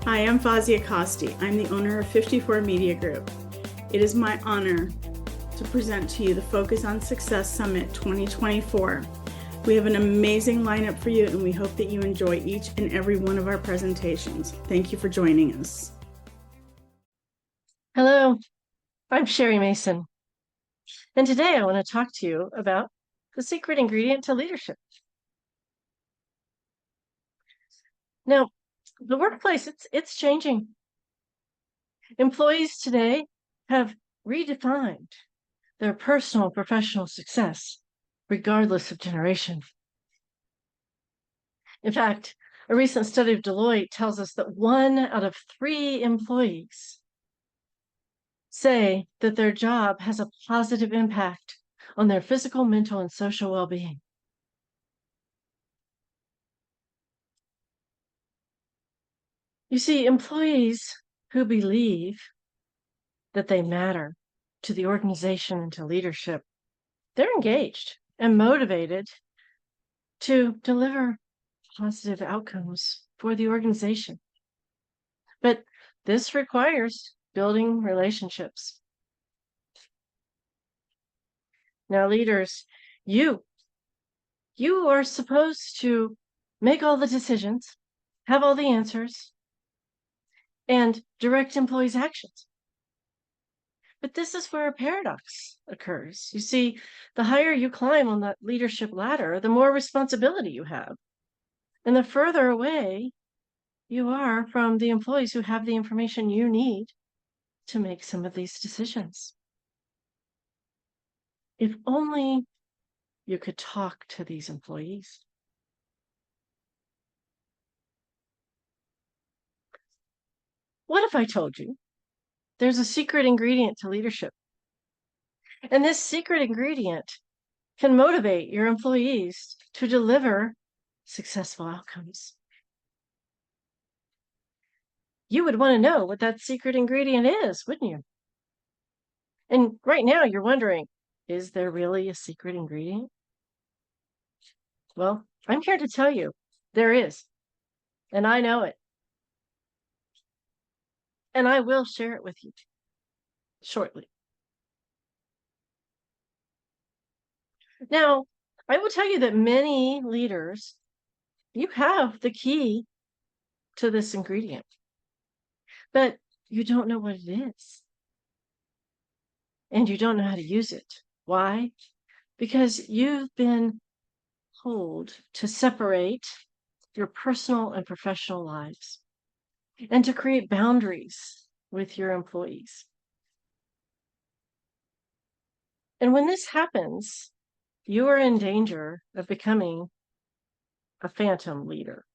Hi, I'm Fazia Costi. I'm the owner of 54 Media Group. It is my honor to present to you the Focus on Success Summit 2024. We have an amazing lineup for you, and we hope that you enjoy each and every one of our presentations. Thank you for joining us. Hello, I'm Sherry Mason, and today I want to talk to you about the secret ingredient to leadership. Now, the workplace, it's changing. Employees today have redefined their personal professional success, regardless of generation. In fact, a recent study of Deloitte tells us that 1 out of 3 employees say that their job has a positive impact on their physical, mental, and social well-being. You see, employees who believe that they matter to the organization and to leadership, they're engaged and motivated to deliver positive outcomes for the organization. But this requires building relationships. Now, leaders, you are supposed to make all the decisions, have all the answers, and direct employees' actions. But this is where a paradox occurs. You see, the higher you climb on that leadership ladder, the more responsibility you have. And the further away you are from the employees who have the information you need to make some of these decisions. If only you could talk to these employees. What if I told you there's a secret ingredient to leadership? And this secret ingredient can motivate your employees to deliver successful outcomes. You would want to know what that secret ingredient is, wouldn't you? And right now you're wondering, is there really a secret ingredient? Well, I'm here to tell you there is, and I know it. And I will share it with you shortly. Now, I will tell you that many leaders, you have the key to this ingredient, but you don't know what it is. And you don't know how to use it. Why? Because you've been told to separate your personal and professional lives and to create boundaries with your employees. And when this happens, you are in danger of becoming a phantom leader.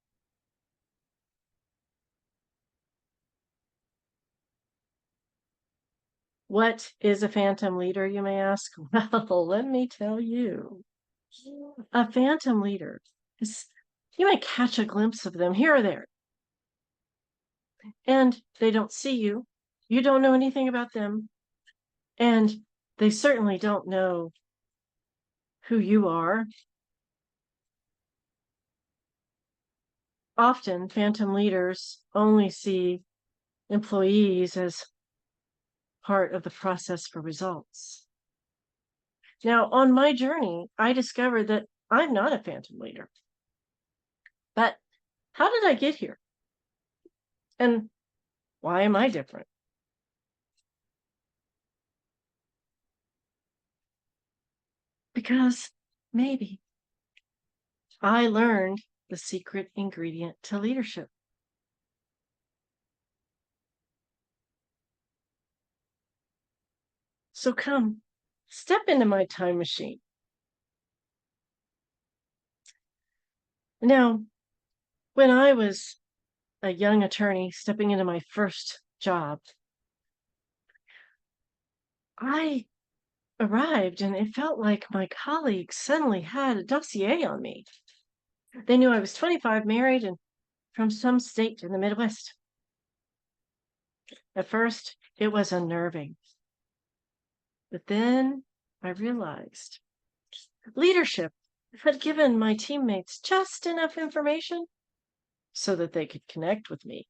What is a phantom leader, you may ask? Well, let me tell you. A phantom leader is, you may catch a glimpse of them here or there, and they don't see you. You don't know anything about them, and they certainly don't know who you are. Often, phantom leaders only see employees as part of the process for results. Now, on my journey, I discovered that I'm not a phantom leader. But how did I get here? And why am I different? Because maybe I learned the secret ingredient to leadership. So come, step into my time machine. Now, when I was a young attorney stepping into my first job, I arrived and it felt like my colleagues suddenly had a dossier on me. They knew I was 25, married, and from some state in the Midwest. At first, it was unnerving. But then I realized leadership had given my teammates just enough information so that they could connect with me.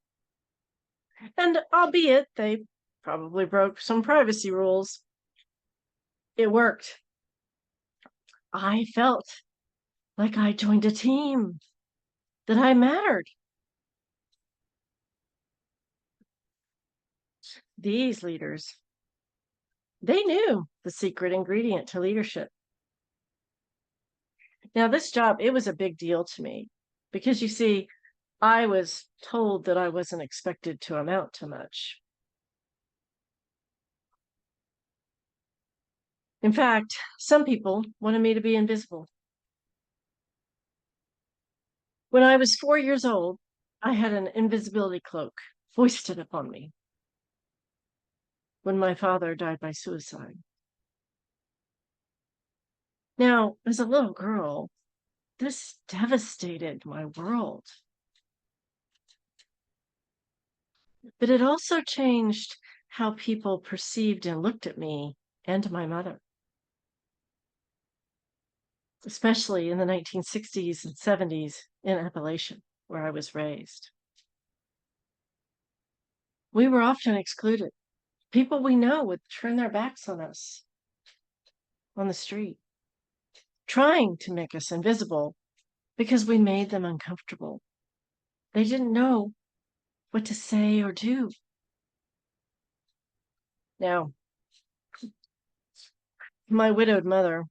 And albeit they probably broke some privacy rules, it worked. I felt like I joined a team, that I mattered. These leaders, they knew the secret ingredient to leadership. Now, this job, it was a big deal to me because you see, I was told that I wasn't expected to amount to much. In fact, some people wanted me to be invisible. When I was 4 years old, I had an invisibility cloak foisted upon me when my father died by suicide. Now, as a little girl, this devastated my world. But it also changed how people perceived and looked at me and my mother, especially in the 1960s and 70s in Appalachia, where I was raised. We were often excluded. People we know would turn their backs on us on the street, trying to make us invisible because we made them uncomfortable. They didn't know what to say or do. Now, my widowed mother,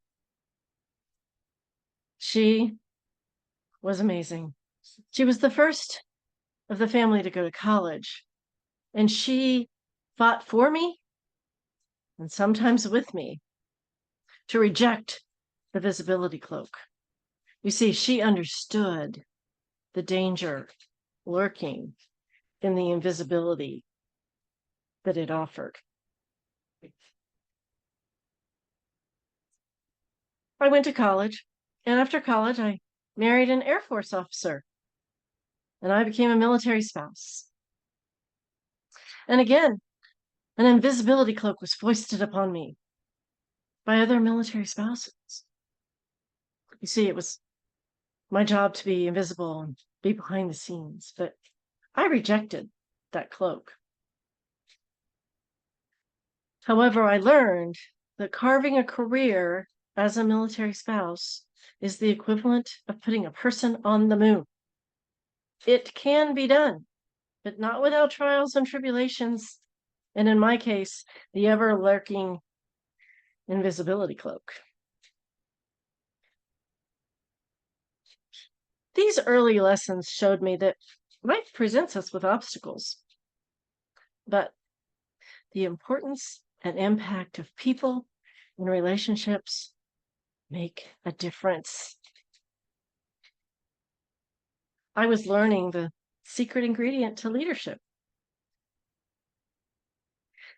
she was amazing. She was the first of the family to go to college, and she fought for me and sometimes with me to reject the visibility cloak. You see, she understood the danger lurking in the invisibility that it offered. I went to college, and after college, I married an Air Force officer, and I became a military spouse. And again, an invisibility cloak was foisted upon me by other military spouses. You see, it was my job to be invisible and be behind the scenes, but I rejected that cloak. However, I learned that carving a career as a military spouse is the equivalent of putting a person on the moon. It can be done, but not without trials and tribulations, and in my case, the ever lurking invisibility cloak. These early lessons showed me that life presents us with obstacles, but the importance and impact of people and relationships make a difference. I was learning the secret ingredient to leadership.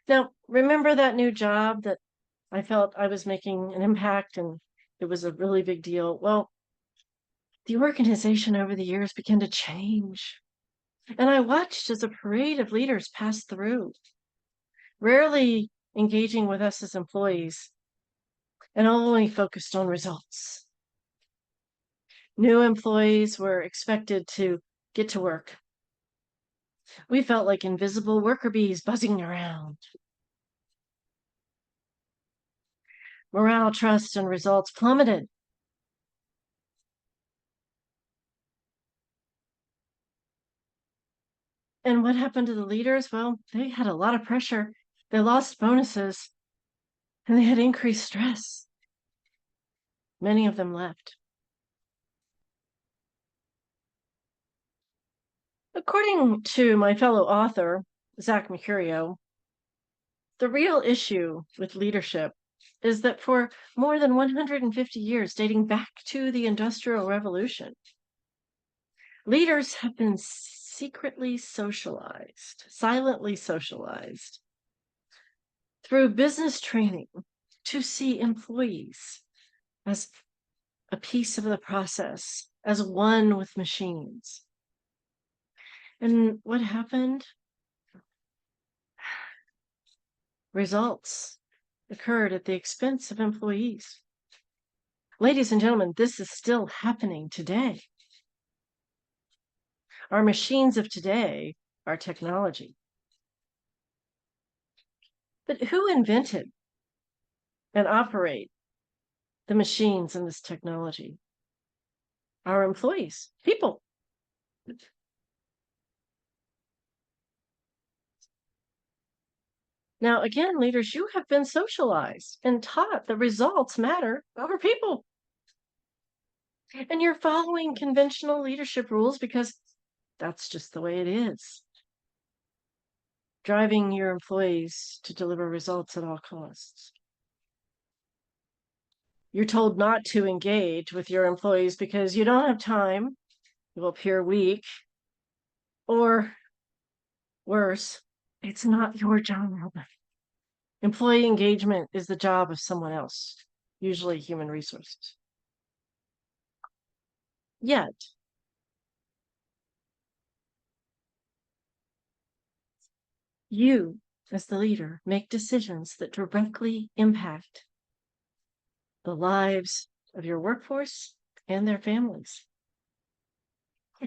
Now, remember that new job that I felt I was making an impact and it was a really big deal? Well, the organization over the years began to change. And I watched as a parade of leaders passed through, rarely engaging with us as employees and only focused on results. New employees were expected to get to work. We felt like invisible worker bees buzzing around. Morale, trust, and results plummeted. And what happened to the leaders? Well, they had a lot of pressure. They lost bonuses and they had increased stress. Many of them left. According to my fellow author, Zach Mercurio, the real issue with leadership is that for more than 150 years, dating back to the Industrial Revolution, leaders have been secretly socialized, silently socialized through business training to see employees as a piece of the process, as one with machines. And what happened? Results occurred at the expense of employees. Ladies and gentlemen, this is still happening today. Our machines of today are technology. But who invented and operate the machines and this technology? Our employees, people. Now, again, leaders, you have been socialized and taught that results matter over people. And you're following conventional leadership rules because that's just the way it is. Driving your employees to deliver results at all costs. You're told not to engage with your employees because you don't have time, you will appear weak, or worse, it's not your job. Employee engagement is the job of someone else, usually human resources. Yet, you, as the leader, make decisions that directly impact the lives of your workforce and their families.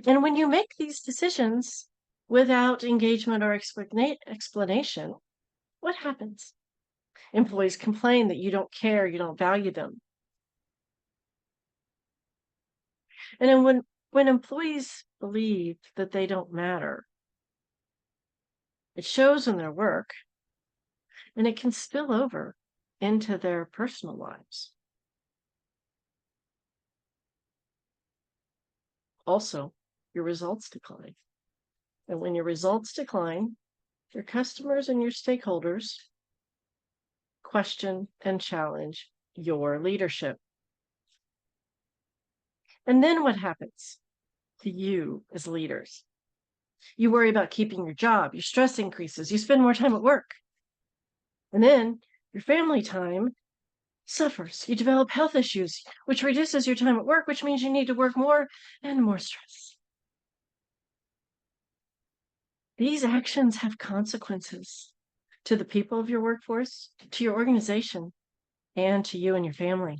And when you make these decisions without engagement or explanation, what happens? Employees complain that you don't care, you don't value them. And then when employees believe that they don't matter, it shows in their work, and it can spill over into their personal lives. Also, your results decline. And when your results decline, your customers and your stakeholders question and challenge your leadership. And then what happens to you as leaders? You worry about keeping your job, your stress increases, you spend more time at work. And then your family time suffers. You develop health issues, which reduces your time at work, which means you need to work more and more stress. These actions have consequences to the people of your workforce, to your organization, and to you and your family.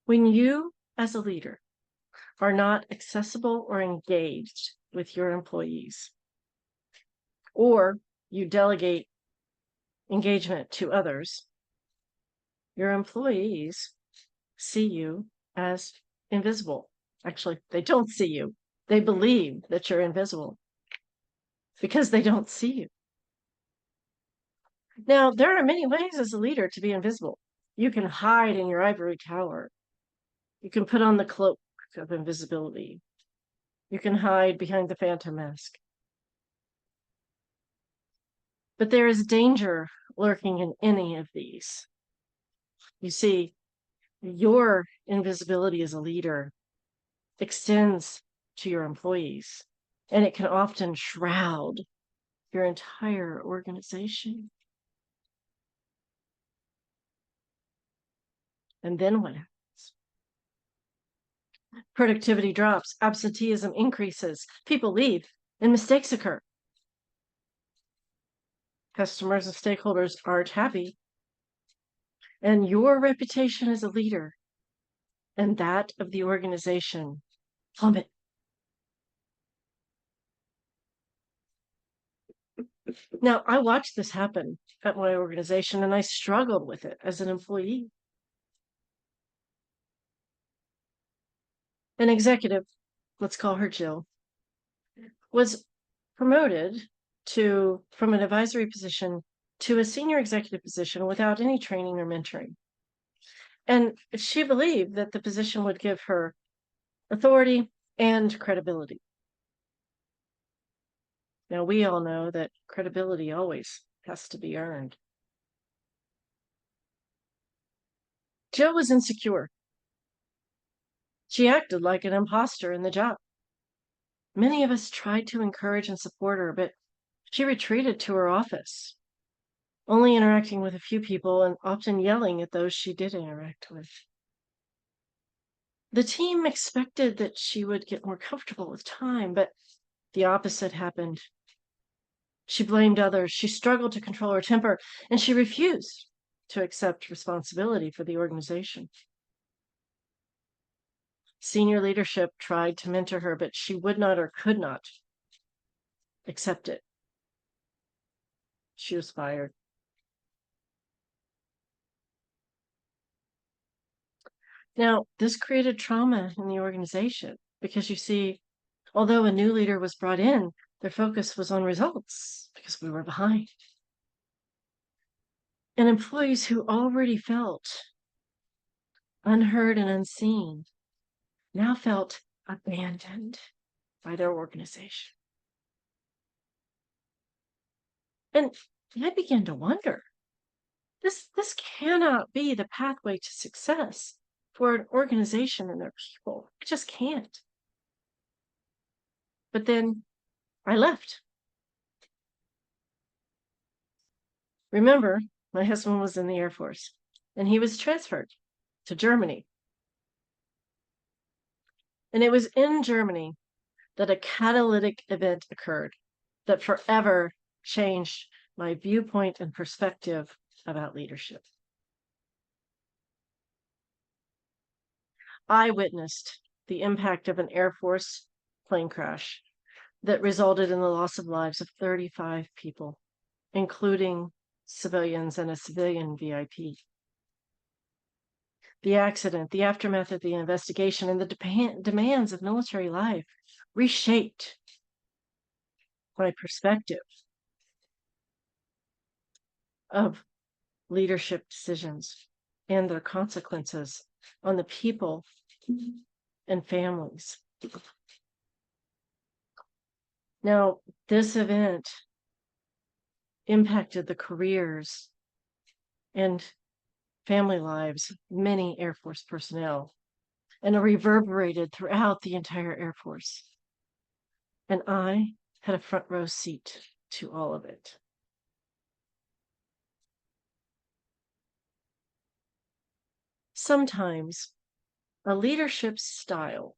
When you, as a leader, are not accessible or engaged with your employees, or you delegate engagement to others, your employees see you as invisible. Actually, they don't see you. They believe that you're invisible because they don't see you. Now, there are many ways as a leader to be invisible. You can hide in your ivory tower. You can put on the cloak of invisibility. You can hide behind the phantom mask. But there is danger lurking in any of these. You see, your invisibility as a leader extends to your employees, and it can often shroud your entire organization. And then what happens? Productivity drops, absenteeism increases, people leave, and mistakes occur. Customers and stakeholders aren't happy. And your reputation as a leader and that of the organization plummet. Now, I watched this happen at my organization, and I struggled with it as an employee. An executive, let's call her Jill, was promoted from an advisory position to a senior executive position without any training or mentoring. And she believed that the position would give her authority and credibility. Now, we all know that credibility always has to be earned. Jill was insecure. She acted like an imposter in the job. Many of us tried to encourage and support her, but she retreated to her office, only interacting with a few people and often yelling at those she did interact with. The team expected that she would get more comfortable with time, but the opposite happened. She blamed others, she struggled to control her temper, and she refused to accept responsibility for the organization. Senior leadership tried to mentor her, but she would not or could not accept it. She was fired. Now, this created trauma in the organization because you see, although a new leader was brought in, their focus was on results because we were behind. And employees who already felt unheard and unseen now felt abandoned by their organization. And I began to wonder, this cannot be the pathway to success for an organization and their people. It just can't. But then I left. Remember, my husband was in the Air Force and he was transferred to Germany. And it was in Germany that a catalytic event occurred that forever changed my viewpoint and perspective about leadership. I witnessed the impact of an Air Force plane crash that resulted in the loss of lives of 35 people, including civilians and a civilian VIP. The accident, the aftermath of the investigation, and the demands of military life reshaped my perspective of leadership decisions and their consequences on the people and families. Now, this event impacted the careers and family lives of many Air Force personnel, and it reverberated throughout the entire Air Force. And I had a front row seat to all of it. Sometimes a leadership style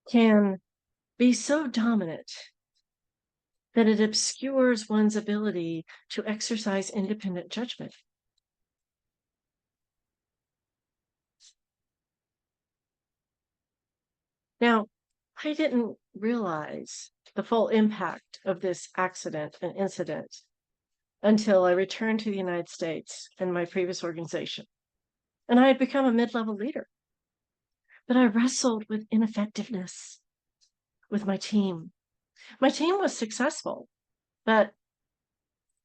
can be so dominant that it obscures one's ability to exercise independent judgment. Now, I didn't realize the full impact of this accident and incident until I returned to the United States and my previous organization. And I had become a mid-level leader. But I wrestled with ineffectiveness with my team. My team was successful, but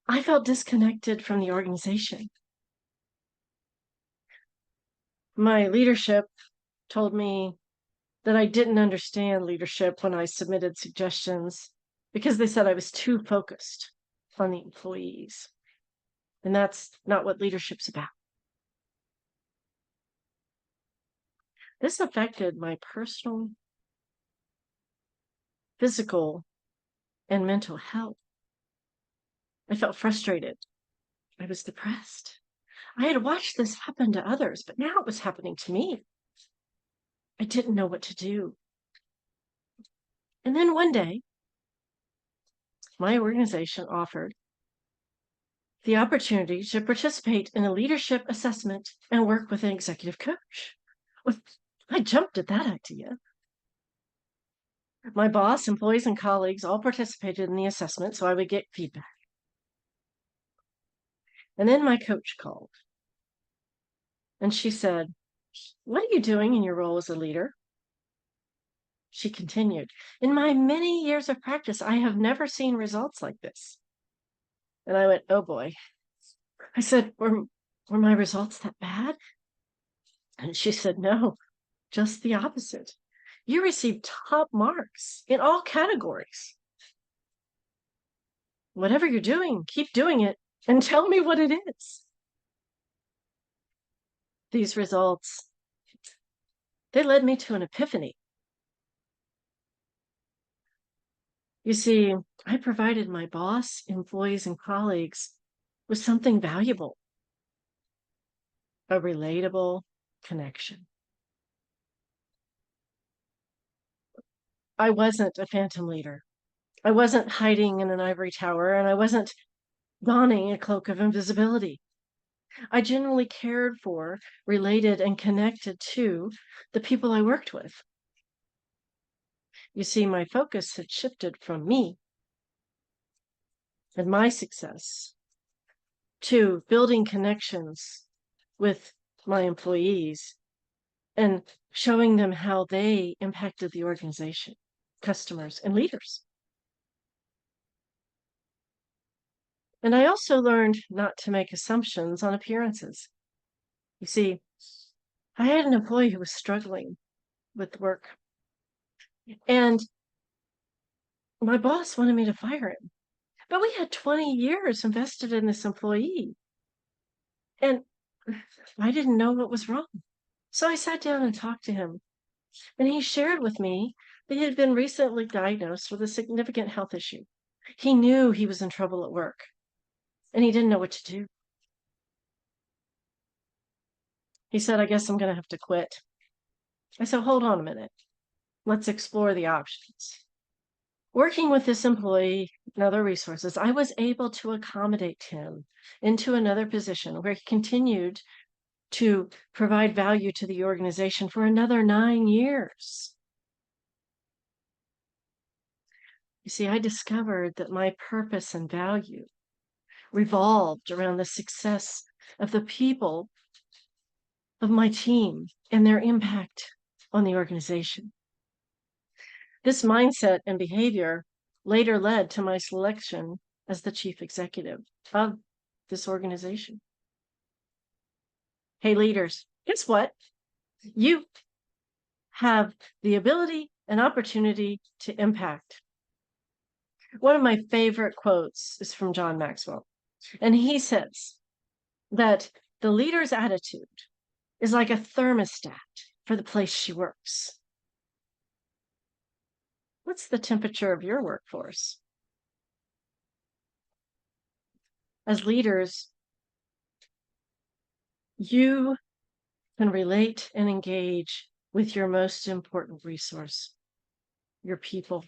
I felt disconnected from the organization. My leadership told me that I didn't understand leadership when I submitted suggestions because they said I was too focused on the employees. And that's not what leadership's about. This affected my personal, physical, and mental health. I felt frustrated. I was depressed. I had watched this happen to others, but now it was happening to me. I didn't know what to do. And then one day, my organization offered the opportunity to participate in a leadership assessment and work with an executive coach. Well, I jumped at that idea. My boss, employees, and colleagues all participated in the assessment so I would get feedback. And then my coach called. And she said, "What are you doing in your role as a leader?" She continued, "In my many years of practice, I have never seen results like this." And I went, "Oh boy." I said, were my results that bad?" And she said, "No, just the opposite. You received top marks in all categories. Whatever you're doing, keep doing it and tell me what it is." These results, they led me to an epiphany. You see, I provided my boss, employees, and colleagues with something valuable, a relatable connection. I wasn't a phantom leader. I wasn't hiding in an ivory tower, and I wasn't donning a cloak of invisibility. I genuinely cared for, related, and connected to the people I worked with. You see, my focus had shifted from me and my success to building connections with my employees and showing them how they impacted the organization, customers, and leaders. And I also learned not to make assumptions on appearances. You see, I had an employee who was struggling with work, and my boss wanted me to fire him. But we had 20 years invested in this employee, and I didn't know what was wrong. So I sat down and talked to him, and he shared with me that he had been recently diagnosed with a significant health issue. He knew he was in trouble at work, and he didn't know what to do. He said, "I guess I'm going to have to quit." I said, "Hold on a minute. Let's explore the options." Working with this employee and other resources, I was able to accommodate him into another position where he continued to provide value to the organization for another 9 years. You see, I discovered that my purpose and value revolved around the success of the people of my team and their impact on the organization. This mindset and behavior later led to my selection as the chief executive of this organization. Hey, leaders, guess what? You have the ability and opportunity to impact. One of my favorite quotes is from John Maxwell, and he says that the leader's attitude is like a thermostat for the place she works. What's the temperature of your workforce? As leaders, you can relate and engage with your most important resource, your people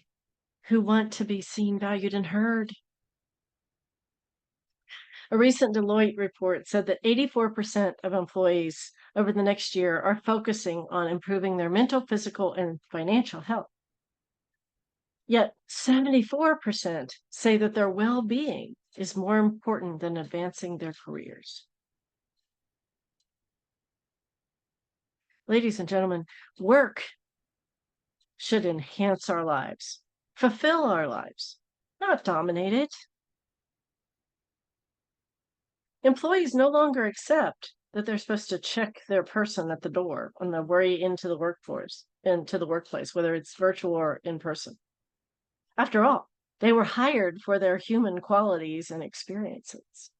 who want to be seen, valued, and heard. A recent Deloitte report said that 84% of employees over the next year are focusing on improving their mental, physical, and financial health. Yet 74% say that their well-being is more important than advancing their careers. Ladies and gentlemen, work should enhance our lives, fulfill our lives, not dominate it. Employees no longer accept that they're supposed to check their person at the door on the way into the workforce, into the workplace, whether it's virtual or in person. After all, they were hired for their human qualities and experiences.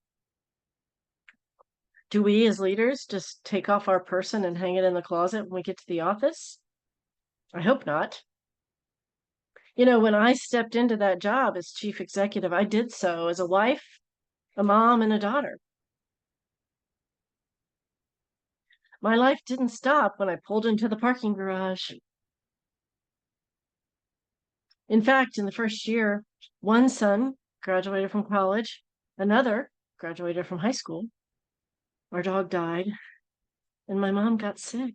Do we as leaders just take off our person and hang it in the closet when we get to the office? I hope not. You know, when I stepped into that job as chief executive, I did so as a wife, a mom, and a daughter. My life didn't stop when I pulled into the parking garage. In fact, in the first year, one son graduated from college, another graduated from high school. Our dog died, and my mom got sick.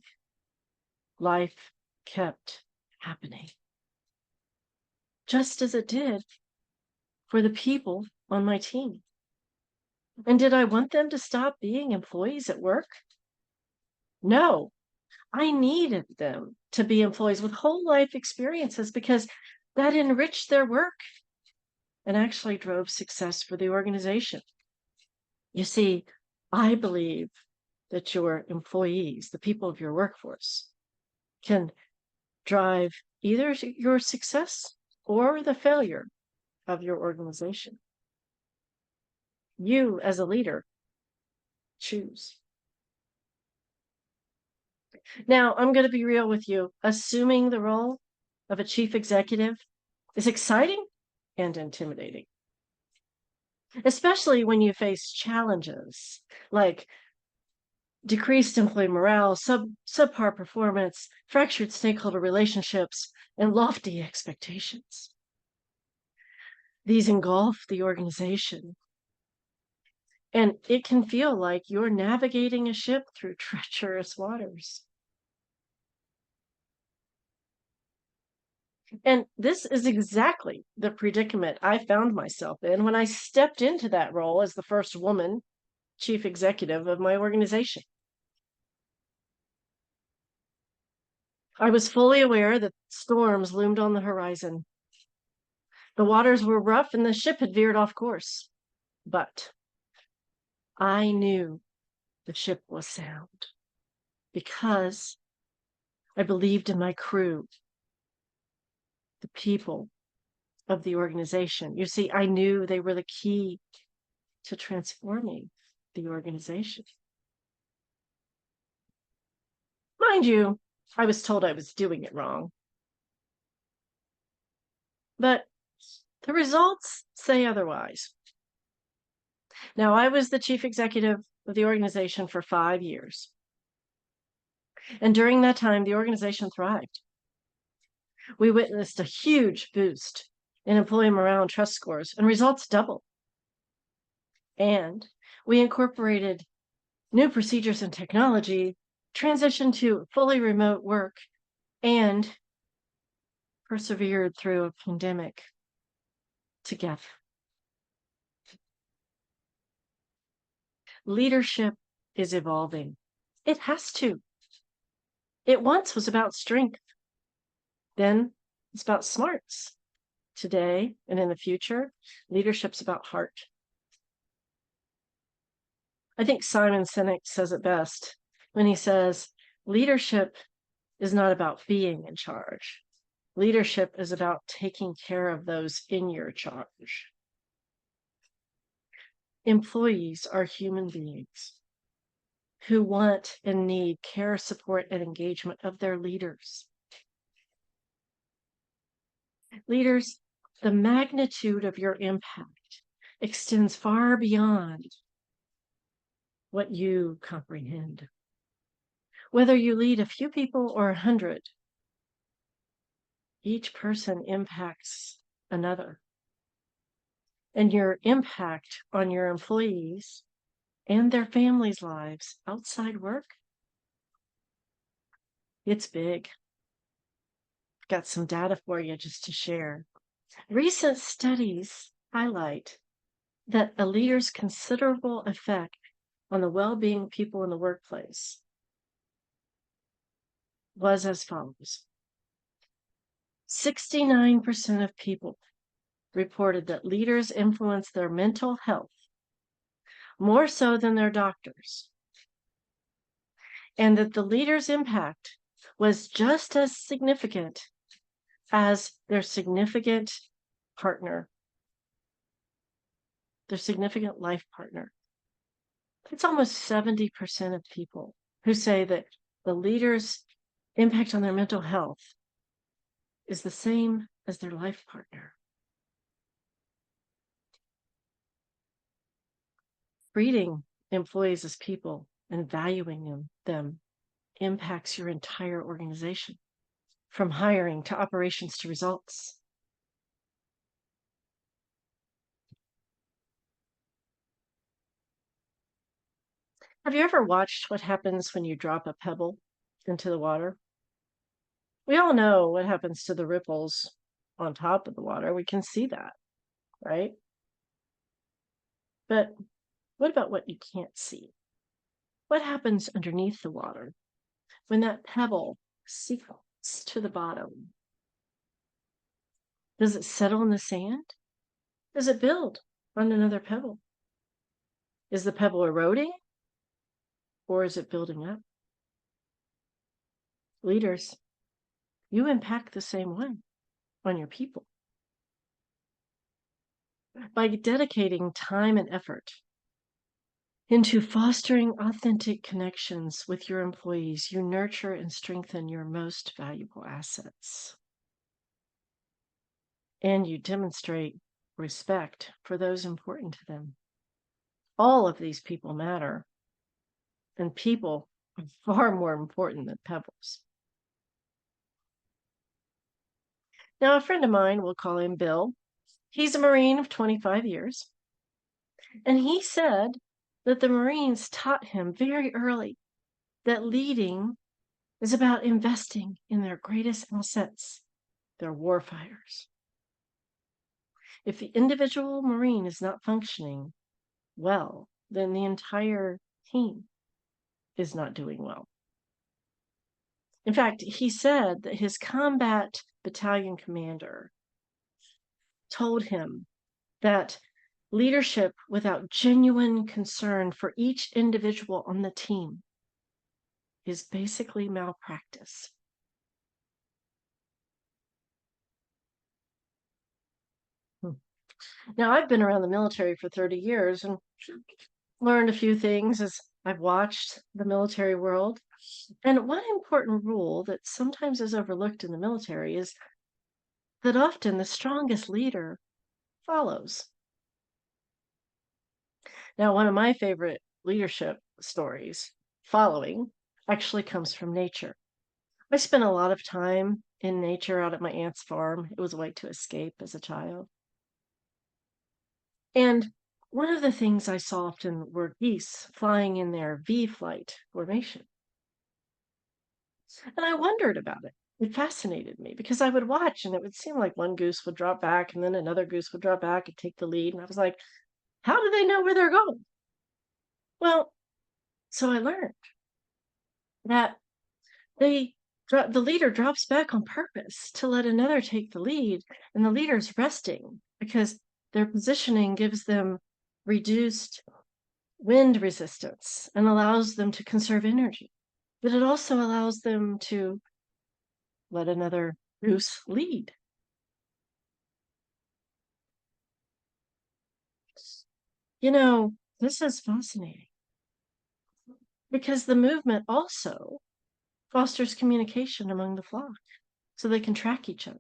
Life kept happening, just as it did for the people on my team. And did I want them to stop being employees at work? No, I needed them to be employees with whole life experiences because that enriched their work and actually drove success for the organization. You see, I believe that your employees, the people of your workforce, can drive either your success or the failure of your organization. You, as a leader, choose. Now, I'm going to be real with you. Assuming the role of a chief executive is exciting and intimidating, especially when you face challenges like decreased employee morale, subpar performance, fractured stakeholder relationships, and lofty expectations. These engulf the organization, and it can feel like you're navigating a ship through treacherous waters. And this is exactly the predicament I found myself in when I stepped into that role as the first woman chief executive of my organization. I was fully aware that storms loomed on the horizon. The waters were rough and the ship had veered off course. But I knew the ship was sound because I believed in my crew, the people of the organization. You see, I knew they were the key to transforming the organization. Mind you, I was told I was doing it wrong. But the results say otherwise. Now, I was the chief executive of the organization for 5 years. And during that time, the organization thrived. We witnessed a huge boost in employee morale and trust scores, and results doubled. And we incorporated new procedures and technology, transitioned to fully remote work, and persevered through a pandemic together. Leadership is evolving. It has to. It once was about strength. Then it's about smarts. Today and in the future, leadership's about heart. I think Simon Sinek says it best when he says, leadership is not about being in charge. Leadership is about taking care of those in your charge. Employees are human beings who want and need care, support, and engagement of their leaders. Leaders, the magnitude of your impact extends far beyond what you comprehend. Whether you lead a few people or 100, each person impacts another. And your impact on your employees and their families' lives outside work, it's big. Got some data for you just to share. Recent studies highlight that a leader's considerable effect on the well-being of people in the workplace was as follows. 69% of people reported that leaders influence their mental health more so than their doctors, and that the leader's impact was just as significant as their significant partner, their significant life partner. It's almost 70% of people who say that the leader's impact on their mental health is the same as their life partner. Treating employees as people and valuing them impacts your entire organization, from hiring to operations to results. Have you ever watched what happens when you drop a pebble into the water? We all know what happens to the ripples on top of the water. We can see that, right? But what about what you can't see? What happens underneath the water when that pebble sinks to the bottom? Does it settle in the sand? Does it build on another pebble? Is the pebble eroding or is it building up? Leaders, you impact the same way on your people. By dedicating time and effort into fostering authentic connections with your employees, you nurture and strengthen your most valuable assets. And you demonstrate respect for those important to them. All of these people matter, and people are far more important than pebbles. Now, a friend of mine, we'll call him Bill, he's a Marine of 25 years, and he said that the Marines taught him very early that leading is about investing in their greatest assets, They're war fighters. If the individual Marine is not functioning well, then the entire team is not doing well. In fact, he said that his combat battalion commander told him that leadership without genuine concern for each individual on the team is basically malpractice. Now, I've been around the military for 30 years and learned a few things as I've watched the military world. And one important rule that sometimes is overlooked in the military is that often the strongest leader follows. Now, one of my favorite leadership stories, following, actually comes from nature. I spent a lot of time in nature out at my aunt's farm. It was a way to escape as a child. And one of the things I saw often were geese flying in their V flight formation. And I wondered about it. It fascinated me because I would watch and it would seem like one goose would drop back and then another goose would drop back and take the lead. And I was like, how do they know where they're going? Well, so I learned that the leader drops back on purpose to let another take the lead, and the leader's resting because their positioning gives them reduced wind resistance and allows them to conserve energy. But it also allows them to let another goose lead. You know, this is fascinating because the movement also fosters communication among the flock so they can track each other.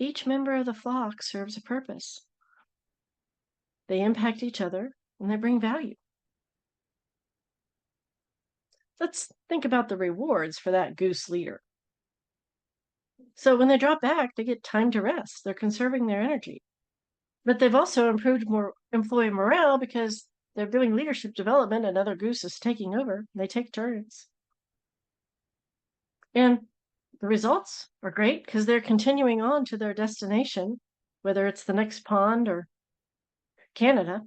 Each member of the flock serves a purpose. They impact each other and they bring value. Let's think about the rewards for that goose leader. So when they drop back, they get time to rest. They're conserving their energy. But they've also improved more employee morale because they're doing leadership development and other goose is taking over. They take turns. And the results are great because they're continuing on to their destination, whether it's the next pond or Canada.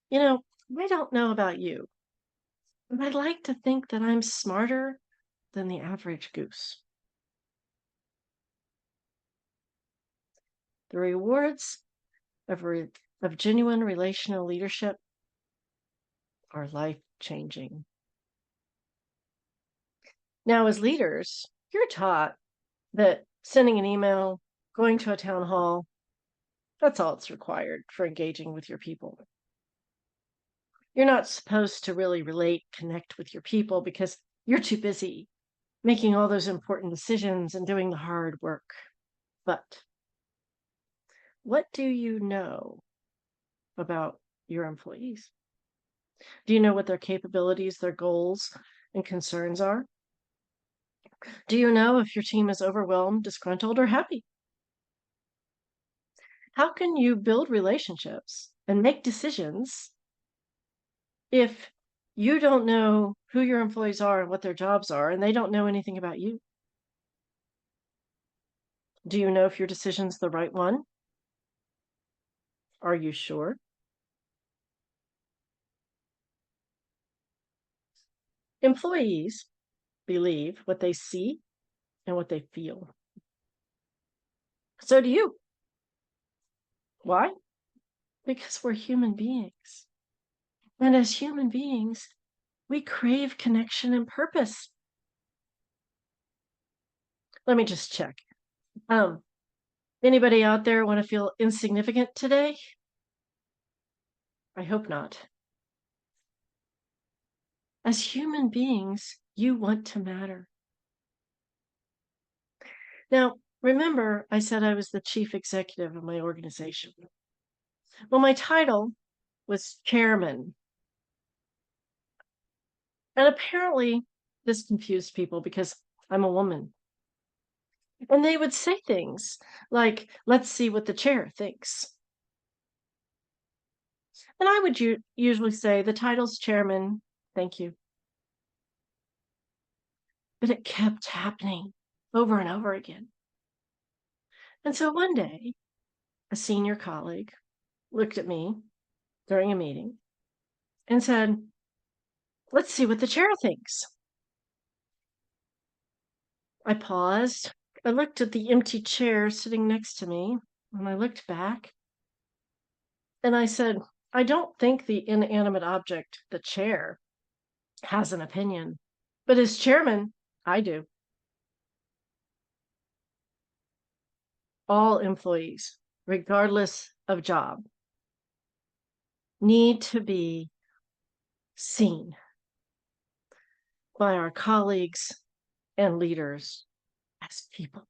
You know, I don't know about you, but I'd like to think that I'm smarter than the average goose. The rewards of genuine relational leadership are life-changing. Now, as leaders, you're taught that sending an email, going to a town hall, that's all it's required for engaging with your people. You're not supposed to really relate, connect with your people because you're too busy making all those important decisions and doing the hard work. But what do you know about your employees? Do you know what their capabilities, their goals, and concerns are? Do you know if your team is overwhelmed, disgruntled, or happy? How can you build relationships and make decisions if you don't know who your employees are and what their jobs are, and they don't know anything about you? Do you know if your decision's the right one? Are you sure? Employees believe what they see and what they feel. So do you. Why? Because we're human beings. And as human beings, we crave connection and purpose. Let me just check. Anybody out there want to feel insignificant today? I hope not. As human beings, you want to matter. Now, remember, I said I was the chief executive of my organization. Well, my title was chairman. And apparently, this confused people because I'm a woman. And they would say things like, let's see what the chair thinks. And I would usually say, the title's chairman, thank you. but it kept happening over and over again. And so one day, a senior colleague looked at me during a meeting and said, "Let's see what the chair thinks." I paused. I looked at the empty chair sitting next to me, and I looked back, and I said, "I don't think the inanimate object, the chair, has an opinion, but as chairman, I do." All employees, regardless of job, need to be seen by our colleagues and leaders as people.